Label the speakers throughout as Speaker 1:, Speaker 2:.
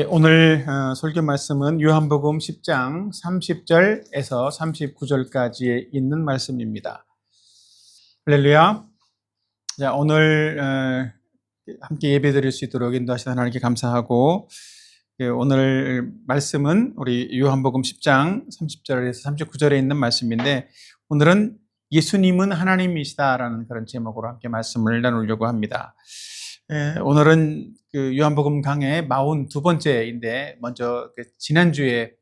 Speaker 1: 오늘 설교 말씀은 요한복음 10장 30절에서 39절까지에 있는 말씀입니다. 할렐루야. 자, 오늘 함께 예배드릴 수 있도록 인도하신 하나님께 감사하고, 오늘 말씀은 우리 요한복음 10장 30절에서 39절에 있는 말씀인데, 오늘은 예수님은 하나님이시다라는 그런 제목으로 함께 말씀을 나누려고 합니다. 오늘은 그 요한복음 강의 42번째인데, 먼저 지난주에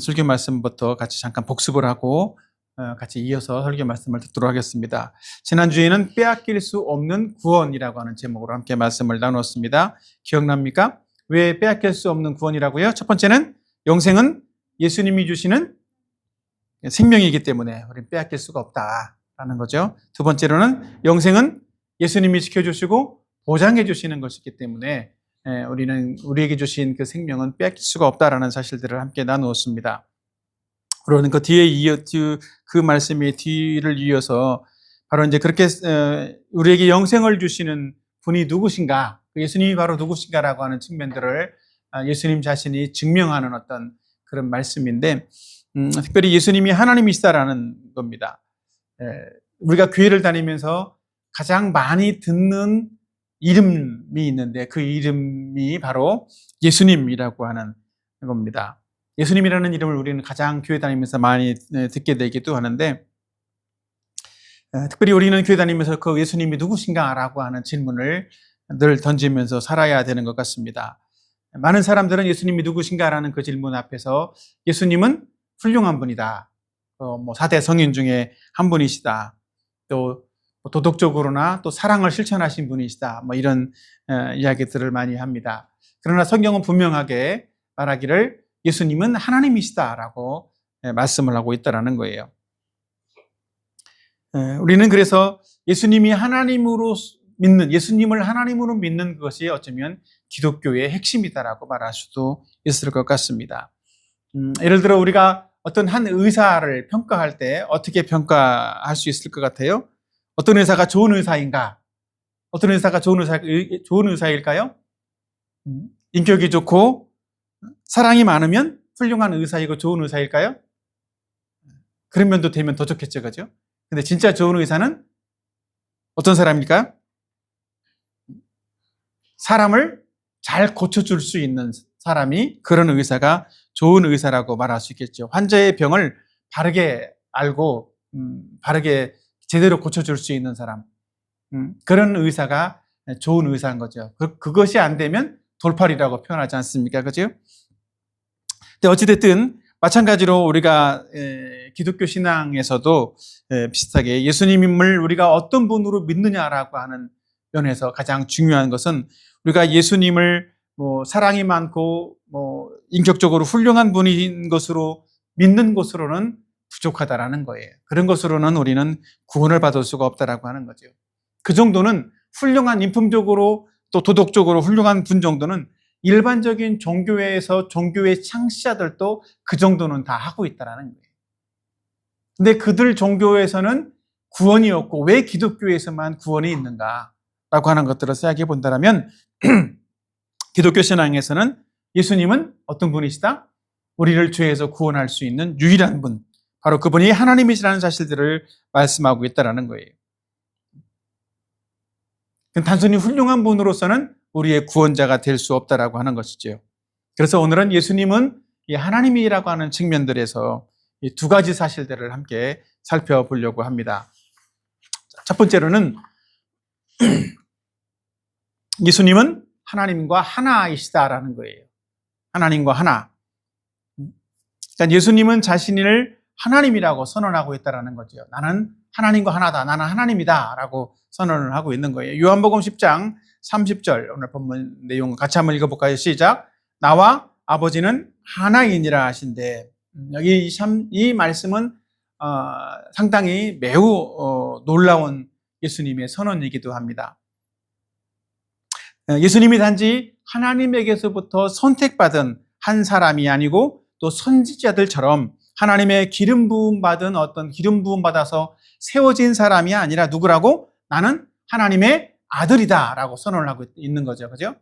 Speaker 1: 설교 말씀부터 같이 잠깐 복습을 하고 같이 이어서 설교 말씀을 듣도록 하겠습니다. 지난주에는 빼앗길 수 없는 구원이라고 하는 제목으로 함께 말씀을 나눴습니다. 기억납니까? 왜 빼앗길 수 없는 구원이라고요? 첫 번째는 영생은 예수님이 주시는 생명이기 때문에 우리는 빼앗길 수가 없다라는 거죠. 두 번째로는 영생은 예수님이 지켜주시고 보장해 주시는 것이기 때문에 우리는 우리에게 주신 그 생명은 빼앗길 수가 없다라는 사실들을 함께 나누었습니다. 그러는 그 뒤에 그 말씀의 뒤를 이어서 바로 이제 그렇게 우리에게 영생을 주시는 분이 누구신가, 예수님이 바로 누구신가라고 하는 측면들을 예수님 자신이 증명하는 어떤 그런 말씀인데, 특별히 예수님이 하나님이시다라는 겁니다. 우리가 교회를 다니면서 가장 많이 듣는 이름이 있는데 그 이름이 바로 예수님이라고 하는 겁니다. 예수님이라는 이름을 우리는 가장 교회 다니면서 많이 듣게 되기도 하는데, 특별히 우리는 교회 다니면서 그 예수님이 누구신가라고 하는 질문을 늘 던지면서 살아야 되는 것 같습니다. 많은 사람들은 예수님이 누구신가라는 그 질문 앞에서 예수님은 훌륭한 분이다, 4대 성인 중에 한 분이시다, 또 도덕적으로나 또 사랑을 실천하신 분이시다, 이런 이야기들을 많이 합니다. 그러나 성경은 분명하게 말하기를 예수님은 하나님이시다라고 말씀을 하고 있다라는 거예요. 우리는 그래서 예수님을 하나님으로 믿는 것이 어쩌면 기독교의 핵심이다라고 말할 수도 있을 것 같습니다. 예를 들어 우리가 어떤 한 의사를 평가할 때 어떻게 평가할 수 있을 것 같아요? 어떤 의사가 좋은 의사인가? 어떤 의사가 좋은 의사일까요? 인격이 좋고 사랑이 많으면 훌륭한 의사이고 좋은 의사일까요? 그런 면도 되면 더 좋겠죠, 그죠? 근데 진짜 좋은 의사는 어떤 사람일까요? 사람을 잘 고쳐줄 수 있는 사람이, 그런 의사가 좋은 의사라고 말할 수 있겠죠. 환자의 병을 바르게 알고 바르게 제대로 고쳐줄 수 있는 사람, 그런 의사가 좋은 의사인 거죠. 그것이 안 되면 돌팔이라고 표현하지 않습니까? 그죠? 근데 어찌됐든 마찬가지로 우리가 기독교 신앙에서도 비슷하게 예수님을 우리가 어떤 분으로 믿느냐라고 하는 면에서 가장 중요한 것은, 우리가 예수님을 사랑이 많고 인격적으로 훌륭한 분인 것으로 믿는 것으로는 부족하다라는 거예요. 그런 것으로는 우리는 구원을 받을 수가 없다라고 하는 거죠. 그 정도는 훌륭한, 인품적으로 또 도덕적으로 훌륭한 분 정도는 일반적인 종교에서 종교의 창시자들도 그 정도는 다 하고 있다라는 거예요. 근데 그들 종교에서는 구원이 없고 왜 기독교에서만 구원이 있는가라고 하는 것들을 생각해 본다면, 기독교 신앙에서는 예수님은 어떤 분이시다? 우리를 죄에서 구원할 수 있는 유일한 분, 바로 그분이 하나님이시라는 사실들을 말씀하고 있다는 거예요. 단순히 훌륭한 분으로서는 우리의 구원자가 될 수 없다라고 하는 것이죠. 그래서 오늘은 예수님은 하나님이라고 하는 측면들에서 이 두 가지 사실들을 함께 살펴보려고 합니다. 첫 번째로는 예수님은 하나님과 하나이시다라는 거예요. 하나님과 하나. 그러니까 예수님은 자신을 하나님이라고 선언하고 있다는 거죠. 나는 하나님과 하나다, 나는 하나님이다 라고 선언을 하고 있는 거예요. 요한복음 10장 30절 오늘 본문 내용 같이 한번 읽어볼까요? 시작. 나와 아버지는 하나이니라 하신대. 여기 이 말씀은 상당히 매우 놀라운 예수님의 선언이기도 합니다. 예수님이 단지 하나님에게서부터 선택받은 한 사람이 아니고 또 선지자들처럼 하나님의 기름 부음 받아서 세워진 사람이 아니라 누구라고? 나는 하나님의 아들이다 라고 선언을 하고 있는 거죠. 그죠?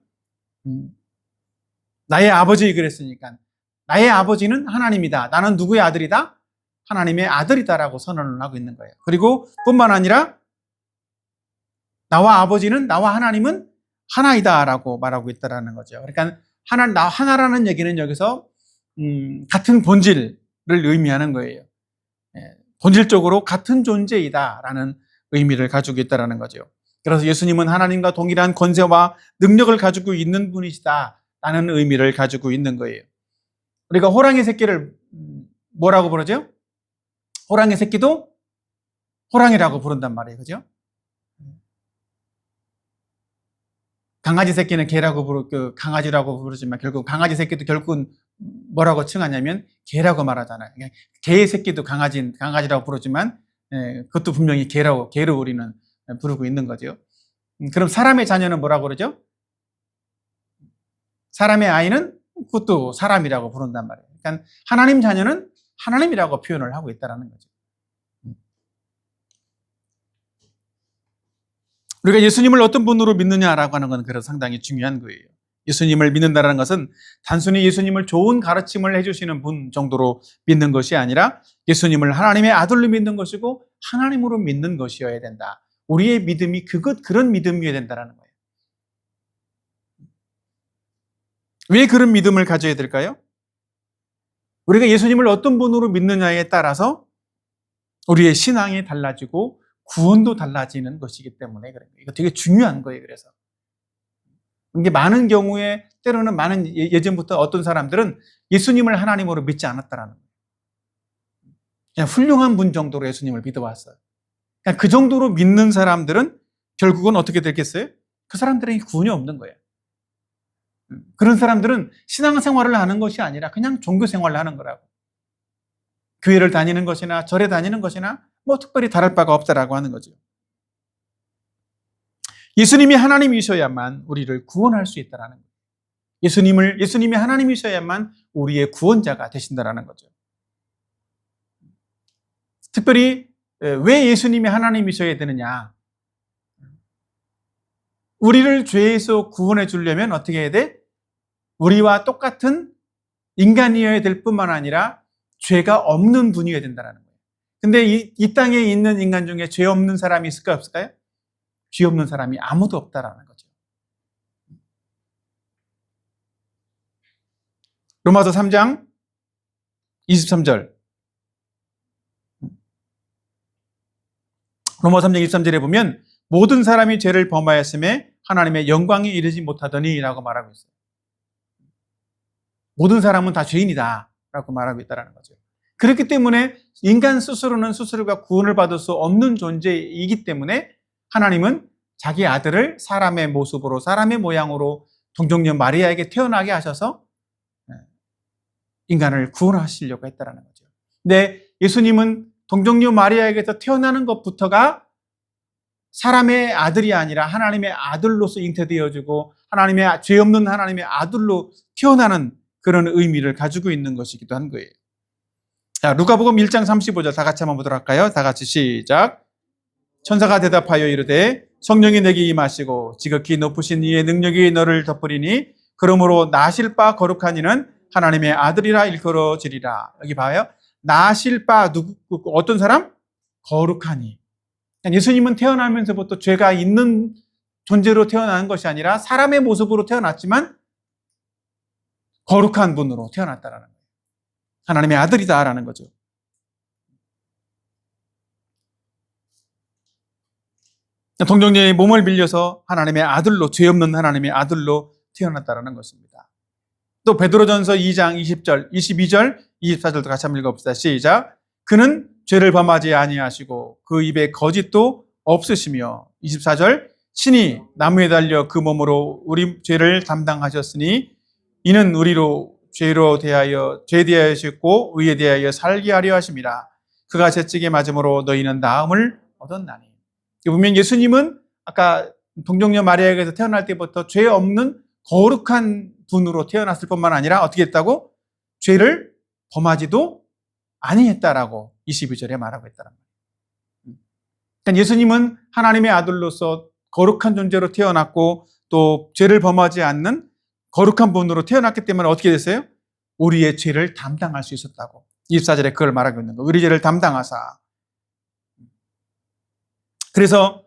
Speaker 1: 나의 아버지 그랬으니까 나의 아버지는 하나님이다. 나는 누구의 아들이다? 하나님의 아들이다라고 선언을 하고 있는 거예요. 그리고 뿐만 아니라 나와 아버지는, 나와 하나님은 하나이다라고 말하고 있다라는 거죠. 그러니까 하나라는 얘기는 여기서 같은 본질을 의미하는 거예요. 본질적으로 같은 존재이다라는 의미를 가지고 있다라는 거죠. 그래서 예수님은 하나님과 동일한 권세와 능력을 가지고 있는 분이시다라는 의미를 가지고 있는 거예요. 우리가 호랑이 새끼를 뭐라고 부르죠? 호랑이 새끼도 호랑이라고 부른단 말이에요. 그죠? 강아지 새끼는 개라고 강아지라고 부르지만 결국 강아지 새끼도 결국은 뭐라고 칭하냐면 개라고 말하잖아요. 개의 새끼도 강아지라고 부르지만 그것도 분명히 개로 우리는 부르고 있는 거죠. 그럼 사람의 자녀는 뭐라고 그러죠? 사람의 아이는 그것도 사람이라고 부른단 말이에요. 그러니까 하나님 자녀는 하나님이라고 표현을 하고 있다는 거죠. 우리가 예수님을 어떤 분으로 믿느냐라고 하는 건 그래서 상당히 중요한 거예요. 예수님을 믿는다는 것은 단순히 예수님을 좋은 가르침을 해주시는 분 정도로 믿는 것이 아니라 예수님을 하나님의 아들로 믿는 것이고 하나님으로 믿는 것이어야 된다. 우리의 믿음이 그런 믿음이어야 된다는 거예요. 왜 그런 믿음을 가져야 될까요? 우리가 예수님을 어떤 분으로 믿느냐에 따라서 우리의 신앙이 달라지고 구원도 달라지는 것이기 때문에 그래요. 이거 되게 중요한 거예요. 그래서 이게 많은 경우에 때로는 예전부터 어떤 사람들은 예수님을 하나님으로 믿지 않았다라는 거예요. 그냥 훌륭한 분 정도로 예수님을 믿어왔어요. 그러니까 그 정도로 믿는 사람들은 결국은 어떻게 되겠어요? 그 사람들에게 구원이 없는 거예요. 그런 사람들은 신앙생활을 하는 것이 아니라 그냥 종교생활을 하는 거라고. 교회를 다니는 것이나 절에 다니는 것이나 뭐 특별히 다를 바가 없다라고 하는 거죠. 예수님이 하나님이셔야만 우리를 구원할 수 있다라는 거예요. 예수님이 하나님이셔야만 우리의 구원자가 되신다라는 거죠. 특별히 왜 예수님이 하나님이셔야 되느냐? 우리를 죄에서 구원해 주려면 어떻게 해야 돼? 우리와 똑같은 인간이어야 될 뿐만 아니라 죄가 없는 분이어야 된다는 거예요. 근데 이 땅에 있는 인간 중에 죄 없는 사람이 있을까요? 없을까요? 죄 없는 사람이 아무도 없다라는 거죠. 로마서 3장 23절. 로마서 3장 23절에 보면 모든 사람이 죄를 범하였음에 하나님의 영광이 이르지 못하더니 라고 말하고 있어요. 모든 사람은 다 죄인이다 라고 말하고 있다는 거죠. 그렇기 때문에 인간 스스로는 스스로가 구원을 받을 수 없는 존재이기 때문에 하나님은 자기 아들을 사람의 모습으로 사람의 모양으로 동정녀 마리아에게 태어나게 하셔서 인간을 구원하시려고 했다는 거죠. 근데 예수님은 동정녀 마리아에게서 태어나는 것부터가 사람의 아들이 아니라 하나님의 아들로서 잉태되어지고 하나님의 죄 없는 하나님의 아들로 태어나는 그런 의미를 가지고 있는 것이기도 한 거예요. 자, 누가복음 1장 35절 다 같이 한번 보도록 할까요? 다 같이 시작. 천사가 대답하여 이르되 성령이 내게 임하시고 지극히 높으신 이의 능력이 너를 덮으리니 그러므로 나실 바 거룩한 이는 하나님의 아들이라 일컬어지리라. 여기 봐요. 나실 바 어떤 사람? 거룩한 이. 예수님은 태어나면서부터 죄가 있는 존재로 태어난 것이 아니라 사람의 모습으로 태어났지만 거룩한 분으로 태어났다라는 거예요. 하나님의 아들이다라는 거죠. 동정녀의 몸을 빌려서 하나님의 아들로, 죄 없는 하나님의 아들로 태어났다라는 것입니다. 또 베드로전서 2장 20절, 22절, 24절도 같이 한번 읽어봅시다. 시작. 그는 죄를 범하지 아니하시고 그 입에 거짓도 없으시며 24절 친히 나무에 달려 그 몸으로 우리 죄를 담당하셨으니 이는 우리로 죄로 대하여 죄에 대하여 죽고 의에 대하여 살게 하려 하심이라. 그가 채찍에 맞음으로 너희는 나음을 얻었나니. 보면 예수님은 아까 동정녀 마리아에게서 태어날 때부터 죄 없는 거룩한 분으로 태어났을 뿐만 아니라 어떻게 했다고? 죄를 범하지도 아니했다라고 22절에 말하고 있다는 거예요. 그러니까 예수님은 하나님의 아들로서 거룩한 존재로 태어났고 또 죄를 범하지 않는 거룩한 분으로 태어났기 때문에 어떻게 됐어요? 우리의 죄를 담당할 수 있었다고. 24절에 그걸 말하고 있는 거예요. 우리 죄를 담당하사. 그래서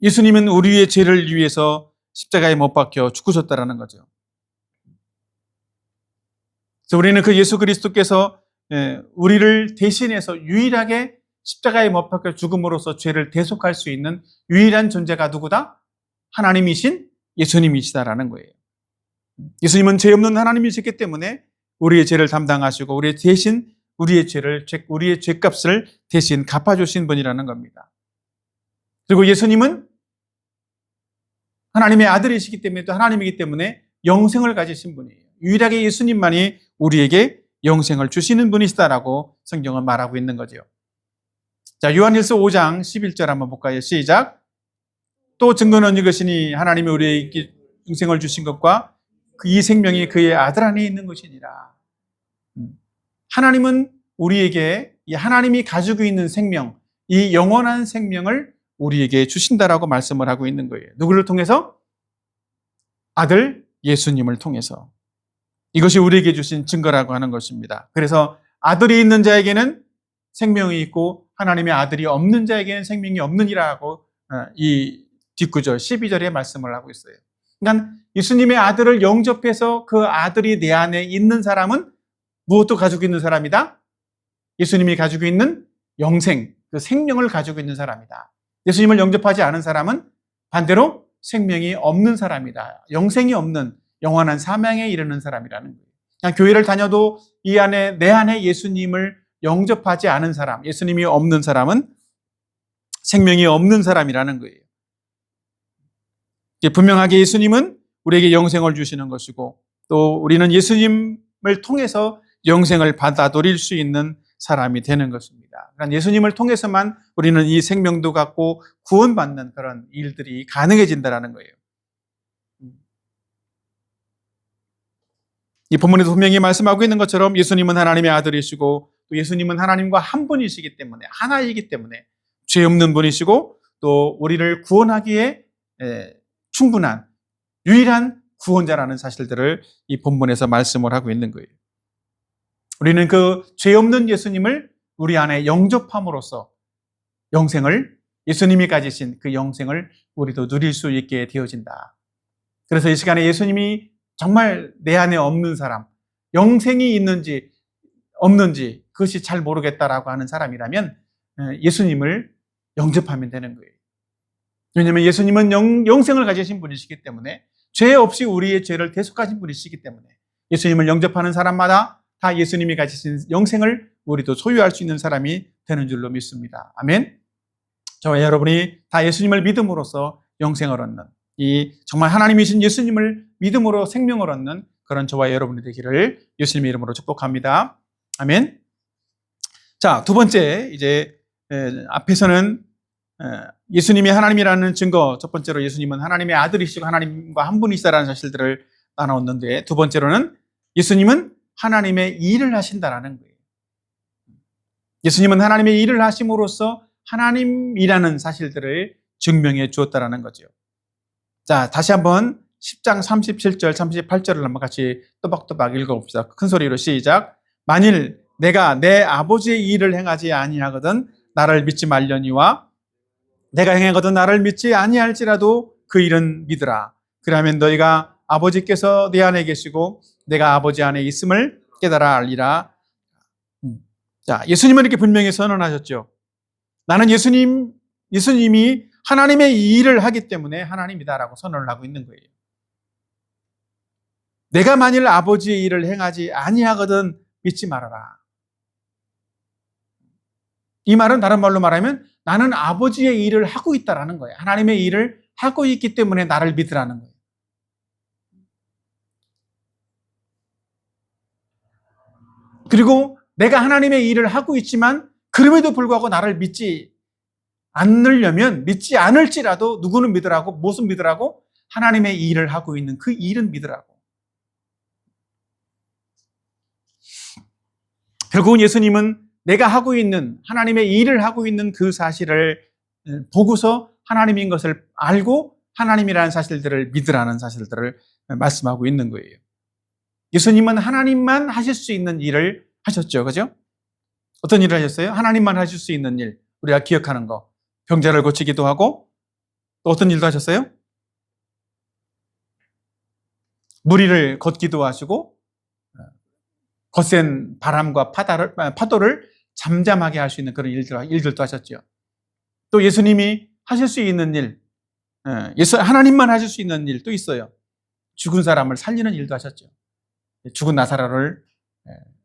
Speaker 1: 예수님은 우리의 죄를 위해서 십자가에 못 박혀 죽으셨다라는 거죠. 그래서 우리는 그 예수 그리스도께서 우리를 대신해서 유일하게 십자가에 못 박혀 죽음으로써 죄를 대속할 수 있는 유일한 존재가 누구다? 하나님이신 예수님이시다라는 거예요. 예수님은 죄 없는 하나님이시기 때문에 우리의 죄를 담당하시고 우리의 대신 우리의 죄값을 대신 갚아주신 분이라는 겁니다. 그리고 예수님은 하나님의 아들이시기 때문에 또 하나님이기 때문에 영생을 가지신 분이에요. 유일하게 예수님만이 우리에게 영생을 주시는 분이시다라고 성경은 말하고 있는 거죠. 자, 요한일서 5장 11절 한번 볼까요? 시작. 또 증거는 이것이니 하나님이 우리에게 영생을 주신 것과 이 생명이 그의 아들 안에 있는 것이니라. 하나님은 우리에게 이 하나님이 가지고 있는 생명, 이 영원한 생명을 우리에게 주신다라고 말씀을 하고 있는 거예요. 누구를 통해서? 아들 예수님을 통해서. 이것이 우리에게 주신 증거라고 하는 것입니다. 그래서 아들이 있는 자에게는 생명이 있고 하나님의 아들이 없는 자에게는 생명이 없느니라고 이 뒷구절 12절에 말씀을 하고 있어요. 그러니까 예수님의 아들을 영접해서 그 아들이 내 안에 있는 사람은 무엇도 가지고 있는 사람이다? 예수님이 가지고 있는 영생, 그 생명을 가지고 있는 사람이다. 예수님을 영접하지 않은 사람은 반대로 생명이 없는 사람이다. 영생이 없는 영원한 사망에 이르는 사람이라는 거예요. 그냥 교회를 다녀도 이 안에 내 안에 예수님을 영접하지 않은 사람, 예수님이 없는 사람은 생명이 없는 사람이라는 거예요. 분명하게 예수님은 우리에게 영생을 주시는 것이고 또 우리는 예수님을 통해서 영생을 받아들일 수 있는 사람이 되는 것입니다. 그러니까 예수님을 통해서만 우리는 이 생명도 갖고 구원받는 그런 일들이 가능해진다는 거예요. 이 본문에도 분명히 말씀하고 있는 것처럼 예수님은 하나님의 아들이시고 또 예수님은 하나님과 한 분이시기 때문에 하나이기 때문에 죄 없는 분이시고 또 우리를 구원하기에 충분한 유일한 구원자라는 사실들을 이 본문에서 말씀을 하고 있는 거예요. 우리는 그 죄 없는 예수님을 우리 안에 영접함으로써 영생을 예수님이 가지신 그 영생을 우리도 누릴 수 있게 되어진다. 그래서 이 시간에 예수님이 정말 내 안에 없는 사람, 영생이 있는지 없는지 그것이 잘 모르겠다라고 하는 사람이라면 예수님을 영접하면 되는 거예요. 왜냐하면 예수님은 영생을 가지신 분이시기 때문에 죄 없이 우리의 죄를 대속하신 분이시기 때문에 예수님을 영접하는 사람마다 다 예수님이 가지신 영생을 우리도 소유할 수 있는 사람이 되는 줄로 믿습니다. 아멘. 저와 여러분이 다 예수님을 믿음으로써 영생을 얻는 이 정말 하나님이신 예수님을 믿음으로 생명을 얻는 그런 저와 여러분이 되기를 예수님의 이름으로 축복합니다. 아멘. 자, 두 번째 이제 앞에서는 예수님이 하나님이라는 증거, 첫 번째로 예수님은 하나님의 아들이시고 하나님과 한 분이시다라는 사실들을 나눴는데 두 번째로는 예수님은 하나님의 일을 하신다라는 거예요. 예수님은 하나님의 일을 하심으로써 하나님이라는 사실들을 증명해 주었다라는 거죠. 자, 다시 한번 10장 37절, 38절을 한번 같이 또박또박 읽어봅시다. 큰 소리로 시작. 만일 내가 내 아버지의 일을 행하지 아니하거든 나를 믿지 말려니와 내가 행하거든 나를 믿지 아니할지라도 그 일은 믿으라. 그러면 너희가 아버지께서 내 안에 계시고 내가 아버지 안에 있음을 깨달아 알리라. 자, 예수님은 이렇게 분명히 선언하셨죠. 나는 예수님이 하나님의 일을 하기 때문에 하나님이다라고 선언을 하고 있는 거예요. 내가 만일 아버지의 일을 행하지 아니하거든 믿지 말아라. 이 말은 다른 말로 말하면 나는 아버지의 일을 하고 있다라는 거예요. 하나님의 일을 하고 있기 때문에 나를 믿으라는 거예요. 그리고 내가 하나님의 일을 하고 있지만 그럼에도 불구하고 나를 믿지 않으려면 믿지 않을지라도 누구는 믿으라고? 무엇은 믿으라고? 하나님의 일을 하고 있는 그 일은 믿으라고. 결국은 예수님은 내가 하고 있는 하나님의 일을 하고 있는 그 사실을 보고서 하나님인 것을 알고 하나님이라는 사실들을 믿으라는 사실들을 말씀하고 있는 거예요. 예수님은 하나님만 하실 수 있는 일을 하셨죠. 그죠? 어떤 일을 하셨어요? 하나님만 하실 수 있는 일. 우리가 기억하는 거. 병자를 고치기도 하고, 또 어떤 일도 하셨어요? 물 위를 걷기도 하시고, 거센 바람과 파도를 잠잠하게 할 수 있는 그런 일들도 하셨죠. 또 예수님이 하실 수 있는 일, 하나님만 하실 수 있는 일도 있어요. 죽은 사람을 살리는 일도 하셨죠. 죽은 나사로를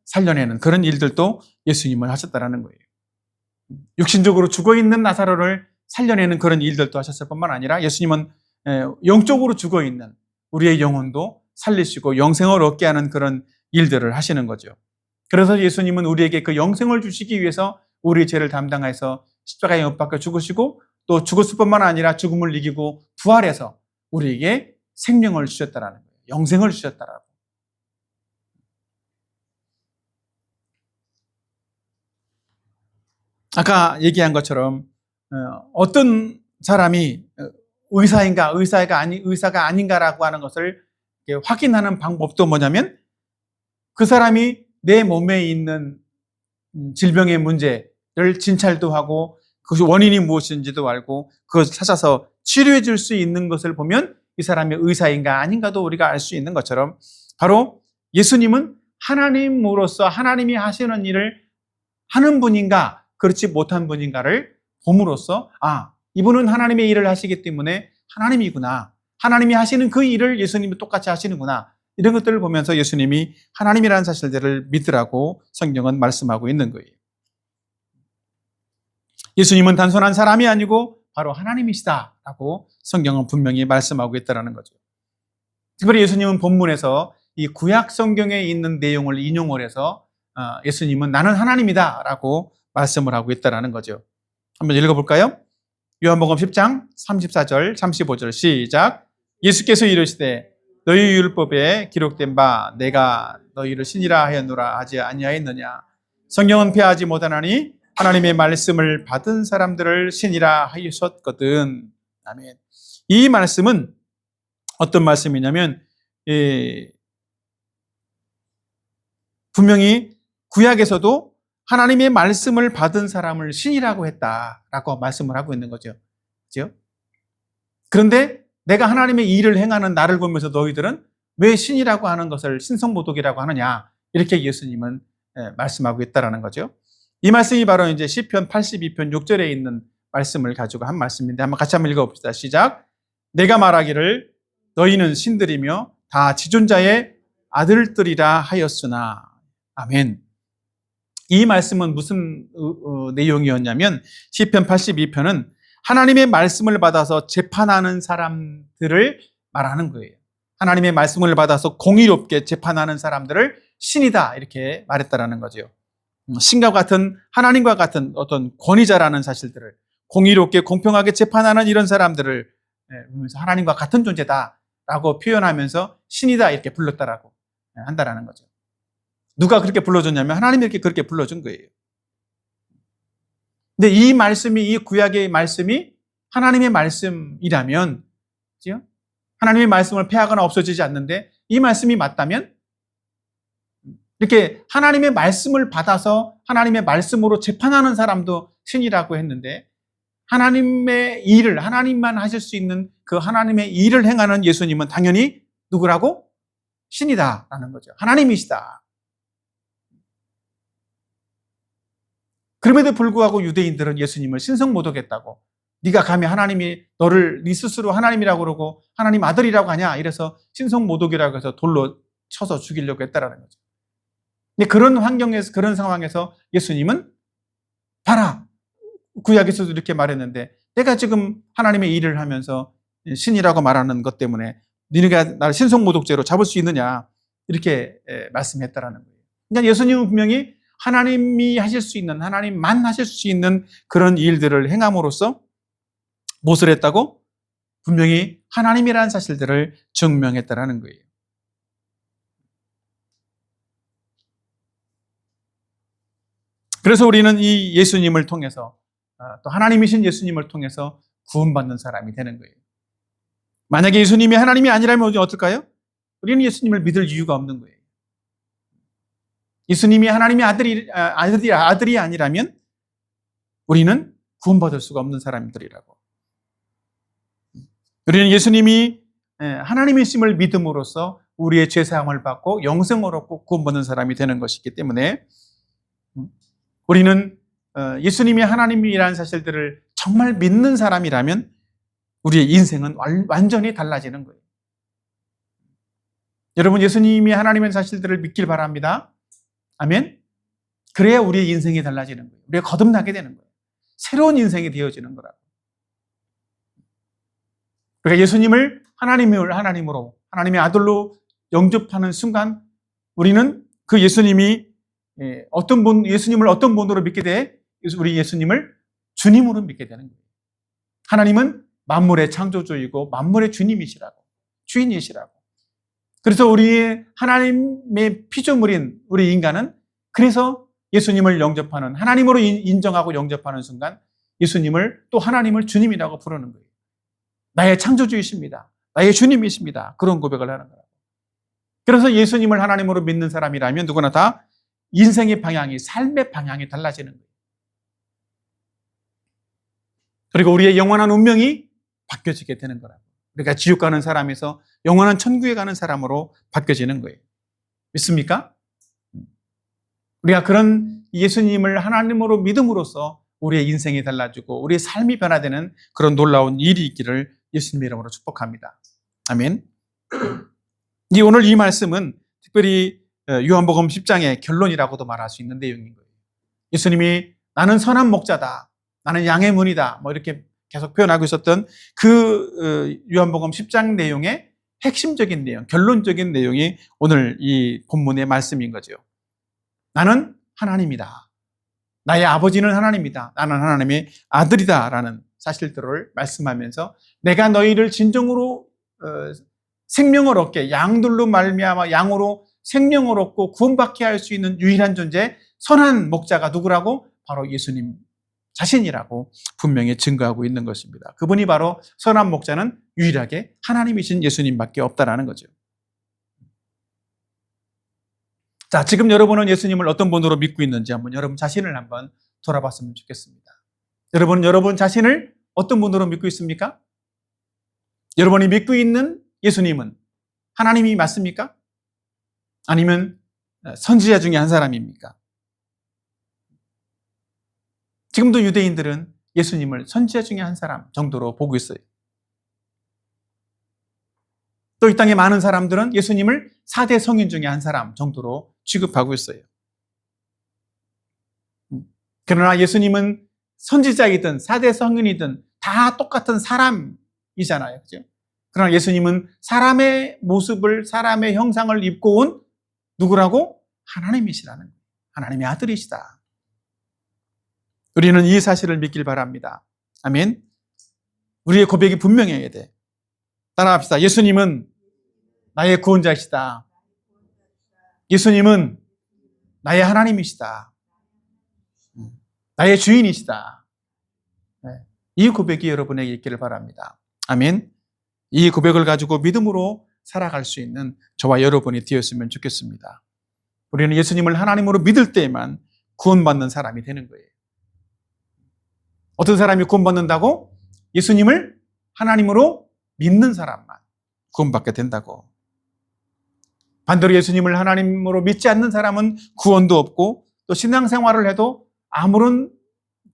Speaker 1: 살려내는 그런 일들도 예수님은 하셨다라는 거예요. 육신적으로 죽어있는 나사로를 살려내는 그런 일들도 하셨을 뿐만 아니라 예수님은 영적으로 죽어있는 우리의 영혼도 살리시고 영생을 얻게 하는 그런 일들을 하시는 거죠. 그래서 예수님은 우리에게 그 영생을 주시기 위해서 우리의 죄를 담당해서 십자가에 못 박혀 죽으시고 또 죽었을 뿐만 아니라 죽음을 이기고 부활해서 우리에게 생명을 주셨다라는 거예요. 영생을 주셨다라고. 아까 얘기한 것처럼 어떤 사람이 의사가 아닌가라고 하는 것을 확인하는 방법도 뭐냐면 그 사람이 내 몸에 있는 질병의 문제를 진찰도 하고 그것이 원인이 무엇인지도 알고 그것을 찾아서 치료해 줄 수 있는 것을 보면 이 사람이 의사인가 아닌가도 우리가 알 수 있는 것처럼 바로 예수님은 하나님으로서 하나님이 하시는 일을 하는 분인가 그렇지 못한 분인가를 봄으로써 이분은 하나님의 일을 하시기 때문에 하나님이구나. 하나님이 하시는 그 일을 예수님이 똑같이 하시는구나. 이런 것들을 보면서 예수님이 하나님이라는 사실들을 믿으라고 성경은 말씀하고 있는 거예요. 예수님은 단순한 사람이 아니고 바로 하나님이시다라고 성경은 분명히 말씀하고 있다는 거죠. 특별히 예수님은 본문에서 이 구약 성경에 있는 내용을 인용을 해서 예수님은 나는 하나님이다라고 말씀을 하고 있다는 거죠. 한번 읽어볼까요? 요한복음 10장 34절 35절 시작. 예수께서 이르시되 너희 율법에 기록된 바 내가 너희를 신이라 하였노라 하지 아니하였느냐. 성경은 폐하지 못하나니 하나님의 말씀을 받은 사람들을 신이라 하셨거든. 아멘. 이 말씀은 어떤 말씀이냐면 분명히 구약에서도 하나님의 말씀을 받은 사람을 신이라고 했다라고 말씀을 하고 있는 거죠. 그렇죠? 그런데 내가 하나님의 일을 행하는 나를 보면서 너희들은 왜 신이라고 하는 것을 신성모독이라고 하느냐 이렇게 예수님은 말씀하고 있다라는 거죠. 이 말씀이 바로 이제 시편 82편 6절에 있는 말씀을 가지고 한 말씀인데 같이 한번 읽어봅시다. 시작. 내가 말하기를 너희는 신들이며 다 지존자의 아들들이라 하였으나. 아멘. 이 말씀은 무슨 내용이었냐면 시편 82편은 하나님의 말씀을 받아서 재판하는 사람들을 말하는 거예요. 하나님의 말씀을 받아서 공의롭게 재판하는 사람들을 신이다 이렇게 말했다라는 거죠. 신과 같은 하나님과 같은 어떤 권위자라는 사실들을 공의롭게 공평하게 재판하는 이런 사람들을 하나님과 같은 존재다라고 표현하면서 신이다 이렇게 불렀다라고 한다라는 거죠. 누가 그렇게 불러줬냐면 하나님이 이렇게 그렇게 불러준 거예요. 근데 이 말씀이 이 구약의 말씀이 하나님의 말씀이라면 그렇죠? 하나님의 말씀을 폐하거나 없어지지 않는데 이 말씀이 맞다면 이렇게 하나님의 말씀을 받아서 하나님의 말씀으로 재판하는 사람도 신이라고 했는데 하나님의 일을 하나님만 하실 수 있는 그 하나님의 일을 행하는 예수님은 당연히 누구라고? 신이다라는 거죠. 하나님이시다. 그럼에도 불구하고 유대인들은 예수님을 신성모독했다고. 네가 감히 하나님이 너를 네 스스로 하나님이라고 그러고 하나님 아들이라고 하냐 이래서 신성모독이라고 해서 돌로 쳐서 죽이려고 했다라는 거죠. 근데 그런 환경에서 그런 상황에서 예수님은 봐라 구약에서도 이렇게 말했는데 내가 지금 하나님의 일을 하면서 신이라고 말하는 것 때문에 너네가 나를 신성모독죄로 잡을 수 있느냐 이렇게 말씀했다라는 거예요. 그러니까 예수님은 분명히 하나님이 하실 수 있는 하나님만 하실 수 있는 그런 일들을 행함으로써 무엇을 했다고? 분명히 하나님이라는 사실들을 증명했다라는 거예요. 그래서 우리는 이 예수님을 통해서 또 하나님이신 예수님을 통해서 구원받는 사람이 되는 거예요. 만약에 예수님이 하나님이 아니라면 어떨까요? 우리는 예수님을 믿을 이유가 없는 거예요. 예수님이 하나님의 아들이 아니라면 우리는 구원받을 수가 없는 사람들이라고. 우리는 예수님이 하나님이심을 믿음으로써 우리의 죄사함을 받고 영생을 얻고 구원받는 사람이 되는 것이기 때문에 우리는 예수님이 하나님이라는 사실들을 정말 믿는 사람이라면 우리의 인생은 완전히 달라지는 거예요. 여러분, 예수님이 하나님의 사실들을 믿길 바랍니다. 아멘. 그래야 우리의 인생이 달라지는 거예요. 우리가 거듭나게 되는 거예요. 새로운 인생이 되어지는 거라고. 그러니까 예수님을 하나님으로, 하나님의 아들로 영접하는 순간 우리는 그 예수님을 어떤 분으로 믿게 돼? 우리 예수님을 주님으로 믿게 되는 거예요. 하나님은 만물의 창조주이고 만물의 주인이시라고. 그래서 우리 하나님의 피조물인 우리 인간은 그래서 예수님을 영접하는, 하나님으로 인정하고 영접하는 순간 예수님을 또 하나님을 주님이라고 부르는 거예요. 나의 창조주이십니다. 나의 주님이십니다. 그런 고백을 하는 거예요. 그래서 예수님을 하나님으로 믿는 사람이라면 누구나 다 인생의 방향이, 삶의 방향이 달라지는 거예요. 그리고 우리의 영원한 운명이 바뀌어지게 되는 거라고. 그러니까 지옥 가는 사람에서 영원한 천국에 가는 사람으로 바뀌어지는 거예요. 믿습니까? 우리가 그런 예수님을 하나님으로 믿음으로써 우리의 인생이 달라지고 우리의 삶이 변화되는 그런 놀라운 일이 있기를 예수님의 이름으로 축복합니다. 아멘. 오늘 이 말씀은 특별히 요한복음 10장의 결론이라고도 말할 수 있는 내용인 거예요. 예수님이 나는 선한 목자다, 나는 양의 문이다, 이렇게 계속 표현하고 있었던 그 요한복음 10장 내용의 핵심적인 내용, 결론적인 내용이 오늘 이 본문의 말씀인 거죠. 나는 하나님이다. 나의 아버지는 하나님이다. 나는 하나님의 아들이다. 라는 사실들을 말씀하면서 내가 너희를 진정으로 생명을 얻게, 양들로 말미암아 양으로 생명을 얻고 구원받게 할 수 있는 유일한 존재, 선한 목자가 누구라고? 바로 예수님 자신이라고 분명히 증거하고 있는 것입니다. 그분이 바로 선한 목자는 유일하게 하나님이신 예수님밖에 없다라는 거죠. 자, 지금 여러분은 예수님을 어떤 분으로 믿고 있는지 한번 여러분 자신을 한번 돌아봤으면 좋겠습니다. 여러분 자신을 어떤 분으로 믿고 있습니까? 여러분이 믿고 있는 예수님은 하나님이 맞습니까? 아니면 선지자 중에 한 사람입니까? 지금도 유대인들은 예수님을 선지자 중에 한 사람 정도로 보고 있어요. 또 이 땅에 많은 사람들은 예수님을 4대 성인 중에 한 사람 정도로 취급하고 있어요. 그러나 예수님은 선지자이든 4대 성인이든 다 똑같은 사람이잖아요. 그죠? 그러나 예수님은 사람의 모습을, 사람의 형상을 입고 온 누구라고? 하나님이시라는 거예요. 하나님의 아들이시다. 우리는 이 사실을 믿길 바랍니다. 아멘. 우리의 고백이 분명해야 돼. 따라합시다. 예수님은 나의 구원자이시다. 예수님은 나의 하나님이시다. 나의 주인이시다. 이 고백이 여러분에게 있기를 바랍니다. 아멘. 이 고백을 가지고 믿음으로 살아갈 수 있는 저와 여러분이 되었으면 좋겠습니다. 우리는 예수님을 하나님으로 믿을 때에만 구원받는 사람이 되는 거예요. 어떤 사람이 구원받는다고? 예수님을 하나님으로 믿는 사람만 구원받게 된다고. 반대로 예수님을 하나님으로 믿지 않는 사람은 구원도 없고 또 신앙생활을 해도 아무런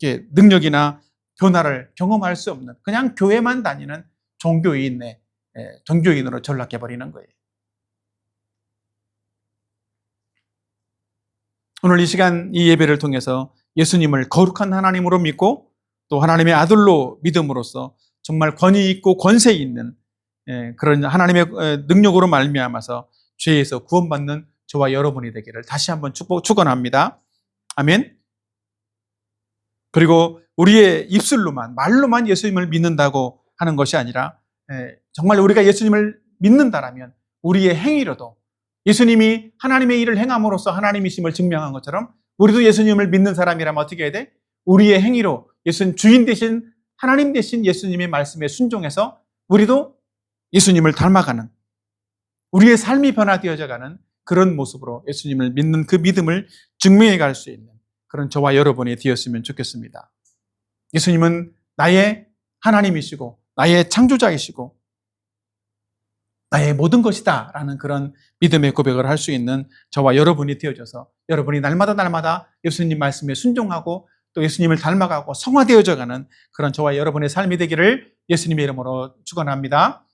Speaker 1: 능력이나 변화를 경험할 수 없는, 그냥 교회만 다니는 종교인으로 전락해버리는 거예요. 오늘 이 시간 이 예배를 통해서 예수님을 거룩한 하나님으로 믿고 또 하나님의 아들로 믿음으로써 정말 권위 있고 권세 있는 그런 하나님의 능력으로 말미암아서 죄에서 구원받는 저와 여러분이 되기를 다시 한번 축원합니다. 아멘. 그리고 우리의 입술로만, 말로만 예수님을 믿는다고 하는 것이 아니라 정말 우리가 예수님을 믿는다라면 우리의 행위로도 예수님이 하나님의 일을 행함으로써 하나님이심을 증명한 것처럼 우리도 예수님을 믿는 사람이라면 어떻게 해야 돼? 우리의 행위로 주인 대신 하나님 대신 예수님의 말씀에 순종해서 우리도 예수님을 닮아가는, 우리의 삶이 변화되어져 가는 그런 모습으로 예수님을 믿는 그 믿음을 증명해 갈 수 있는 그런 저와 여러분이 되었으면 좋겠습니다. 예수님은 나의 하나님이시고 나의 창조자이시고 나의 모든 것이다 라는 그런 믿음의 고백을 할 수 있는 저와 여러분이 되어져서 여러분이 날마다 예수님 말씀에 순종하고 또 예수님을 닮아가고 성화되어져 가는 그런 저와 여러분의 삶이 되기를 예수님의 이름으로 축원합니다.